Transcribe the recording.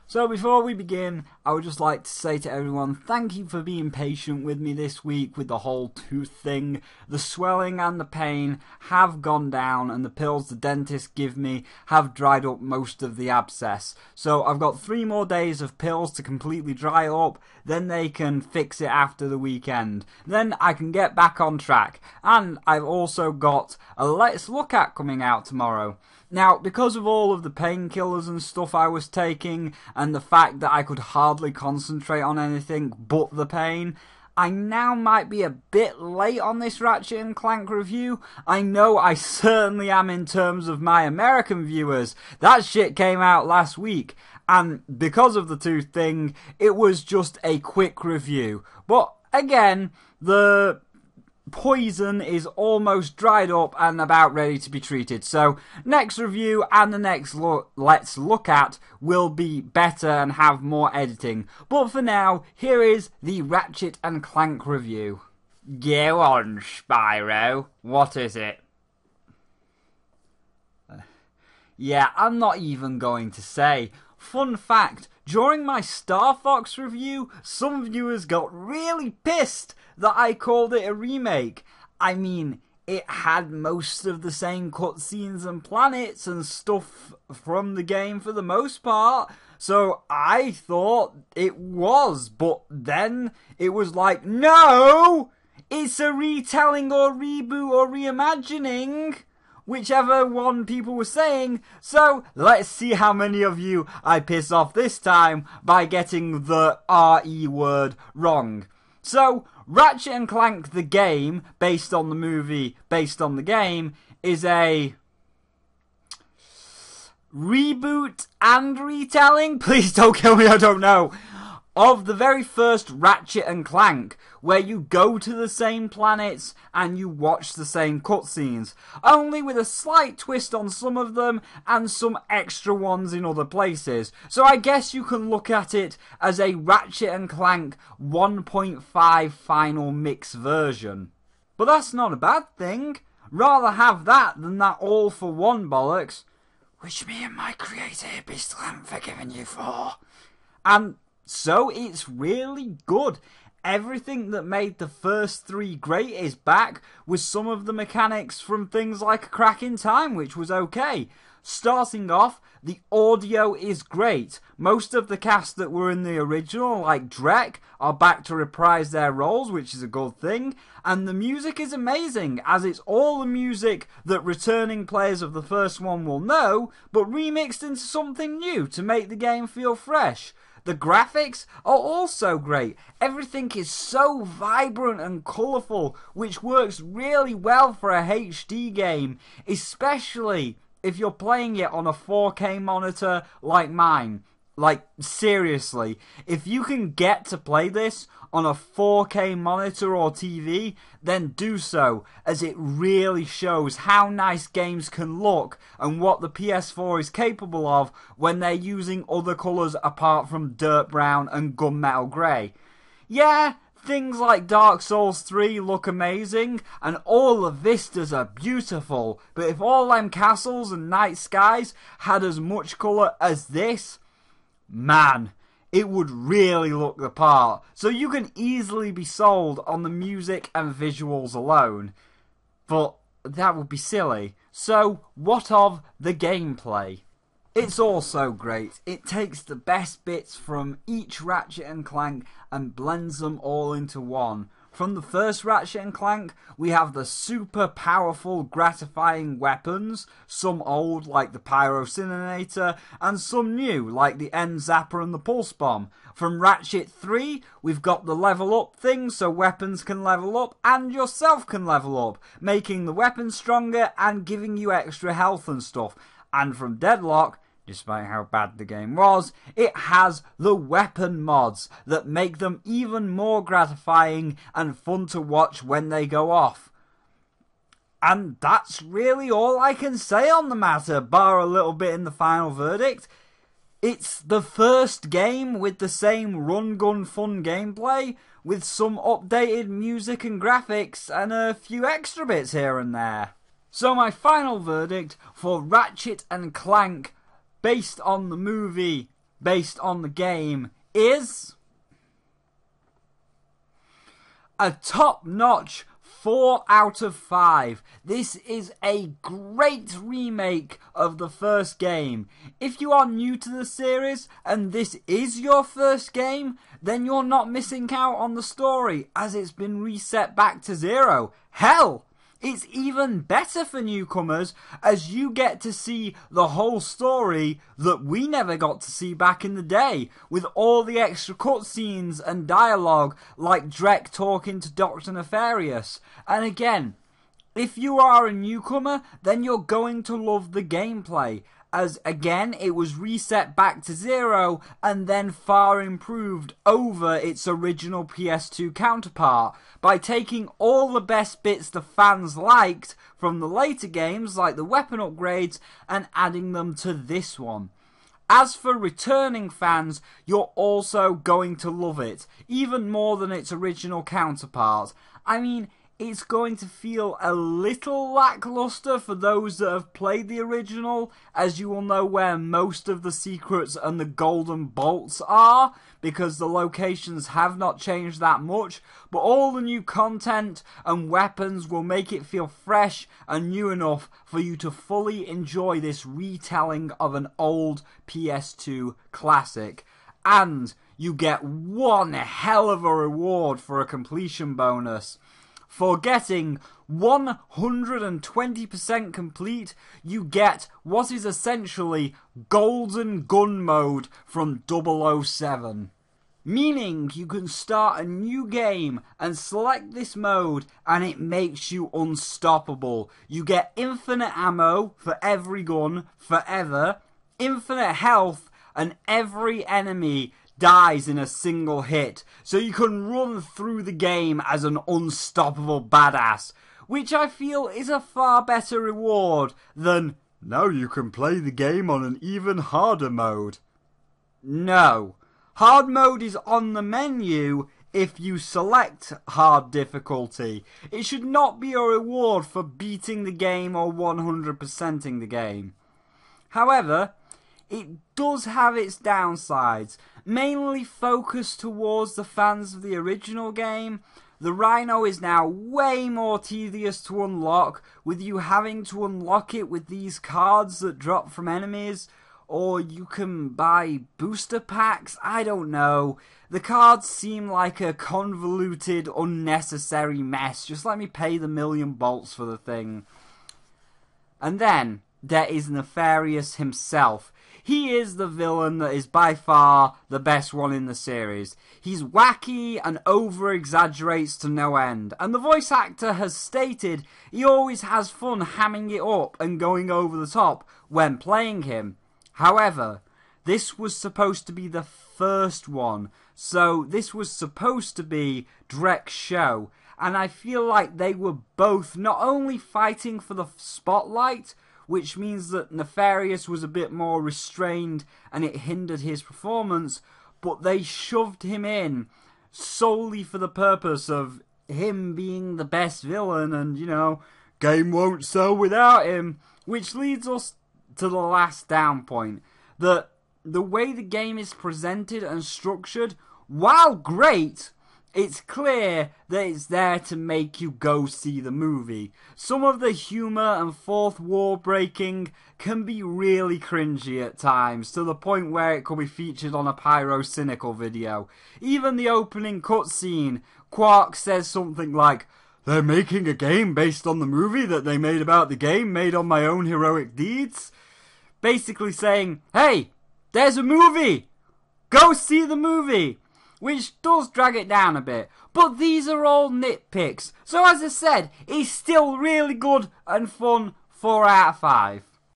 So before we begin, I would just like to say to everyone, thank you for being patient with me this week with the whole tooth thing. The swelling and the pain have gone down, and the pills the dentist give me have dried up most of the abscess. So I've got 3 more days of pills to completely dry up, then they can fix it after the weekend. Then I can get back on track. And I've also got a Let's Look At coming out tomorrow. Now, because of all of the painkillers and stuff I was taking, and the fact that I could hardly concentrate on anything but the pain, I now might be a bit late on this Ratchet & Clank review. I know I certainly am in terms of my American viewers. That shit came out last week, and because of the tooth thing, it was just a quick review. But again, the poison is almost dried up and about ready to be treated. So next review and the next Let's Look At will be better and have more editing. But for now, here is the Ratchet & Clank review. Go on, Spyro. What is it? Yeah, I'm not even going to say. Fun fact, during my Star Fox review, some viewers got really pissed that I called it a remake. I mean, it had most of the same cutscenes and planets and stuff from the game for the most part, so I thought it was, but then it was like, no! It's a retelling or reboot or reimagining! Whichever one people were saying, so let's see how many of you I piss off this time by getting the RE word wrong. So, Ratchet & Clank the game, based on the movie, based on the game, is a reboot and retelling? Please don't kill me, I don't know. Of the very first Ratchet & Clank, where you go to the same planets and you watch the same cutscenes, only with a slight twist on some of them and some extra ones in other places. So I guess you can look at it as a Ratchet & Clank 1.5 final mix version. But that's not a bad thing. Rather have that than that all-for-one bollocks, which me and my creator hippie still haven't forgiven you for. And so it's really good. Everything that made the first 3 great is back, with some of the mechanics from things like A Crack in Time, which was okay. Starting off, the audio is great. Most of the cast that were in the original, like Drek, are back to reprise their roles, which is a good thing. And the music is amazing, as it's all the music that returning players of the first one will know, but remixed into something new to make the game feel fresh. The graphics are also great. Everything is so vibrant and colourful, which works really well for a HD game, especially if you're playing it on a 4K monitor like mine. Like, seriously, if you can get to play this on a 4K monitor or TV, then do so, as it really shows how nice games can look and what the PS4 is capable of when they're using other colours apart from dirt brown and gunmetal grey. Yeah, things like Dark Souls 3 look amazing, and all the vistas are beautiful, but if all them castles and night skies had as much colour as this, man, it would really look the part. So you can easily be sold on the music and visuals alone. But that would be silly. So what of the gameplay? It's also great. It takes the best bits from each Ratchet & Clank and blends them all into one. From the first Ratchet & Clank, we have the super powerful, gratifying weapons, some old like the Pyrocininator, and some new like the End Zapper and the Pulse Bomb. From Ratchet 3, we've got the level up thing so weapons can level up and yourself can level up, making the weapons stronger and giving you extra health and stuff. And from Deadlock, despite how bad the game was, it has the weapon mods that make them even more gratifying and fun to watch when they go off. And that's really all I can say on the matter, bar a little bit in the final verdict. It's the first game with the same run-gun fun gameplay, with some updated music and graphics and a few extra bits here and there. So my final verdict for Ratchet & Clank, based on the movie based on the game is a top-notch 4 out of 5. This is a great remake of the first game. If you are new to the series and this is your first game, then you're not missing out on the story as it's been reset back to 0. Hell, it's even better for newcomers as you get to see the whole story that we never got to see back in the day, with all the extra cutscenes and dialogue like Drek talking to Dr. Nefarious. And again, if you are a newcomer, then you're going to love the gameplay, as again it was reset back to 0 and then far improved over its original PS2 counterpart by taking all the best bits the fans liked from the later games like the weapon upgrades and adding them to this one. As for returning fans, you're also going to love it, even more than its original counterpart. I mean, it's going to feel a little lackluster for those that have played the original, as you will know where most of the secrets and the golden bolts are, because the locations have not changed that much, but all the new content and weapons will make it feel fresh and new enough for you to fully enjoy this retelling of an old PS2 classic. And you get one hell of a reward for a completion bonus. For getting 120% complete, you get what is essentially Golden Gun Mode from 007. Meaning you can start a new game and select this mode and it makes you unstoppable. You get infinite ammo for every gun, forever, infinite health, and every enemy dies in a single hit, so you can run through the game as an unstoppable badass, which I feel is a far better reward than, now you can play the game on an even harder mode. No, hard mode is on the menu if you select hard difficulty. It should not be a reward for beating the game or 100%ing the game. However, it does have its downsides, mainly focused towards the fans of the original game. The Rhino is now way more tedious to unlock, with you having to unlock it with these cards that drop from enemies, or you can buy booster packs, I don't know. The cards seem like a convoluted, unnecessary mess. Just let me pay the million bolts for the thing. And then there is Nefarious himself. He is the villain that is by far the best one in the series. He's wacky and over-exaggerates to no end, and the voice actor has stated he always has fun hamming it up and going over the top when playing him. However, this was supposed to be the first one, so this was supposed to be Drek's show, and I feel like they were both not only fighting for the spotlight, which means that Nefarious was a bit more restrained and it hindered his performance, but they shoved him in solely for the purpose of him being the best villain and, you know, game won't sell without him, which leads us to the last down point, that the way the game is presented and structured, while great, it's clear that it's there to make you go see the movie. Some of the humour and fourth wall breaking can be really cringy at times, to the point where it could be featured on a Pyro-Cynical video. Even the opening cutscene, Quark says something like, "They're making a game based on the movie that they made about the game made on my own heroic deeds." Basically saying, hey, there's a movie! Go see the movie! Which does drag it down a bit. But these are all nitpicks. So as I said, it's still really good and fun 4 out of 5.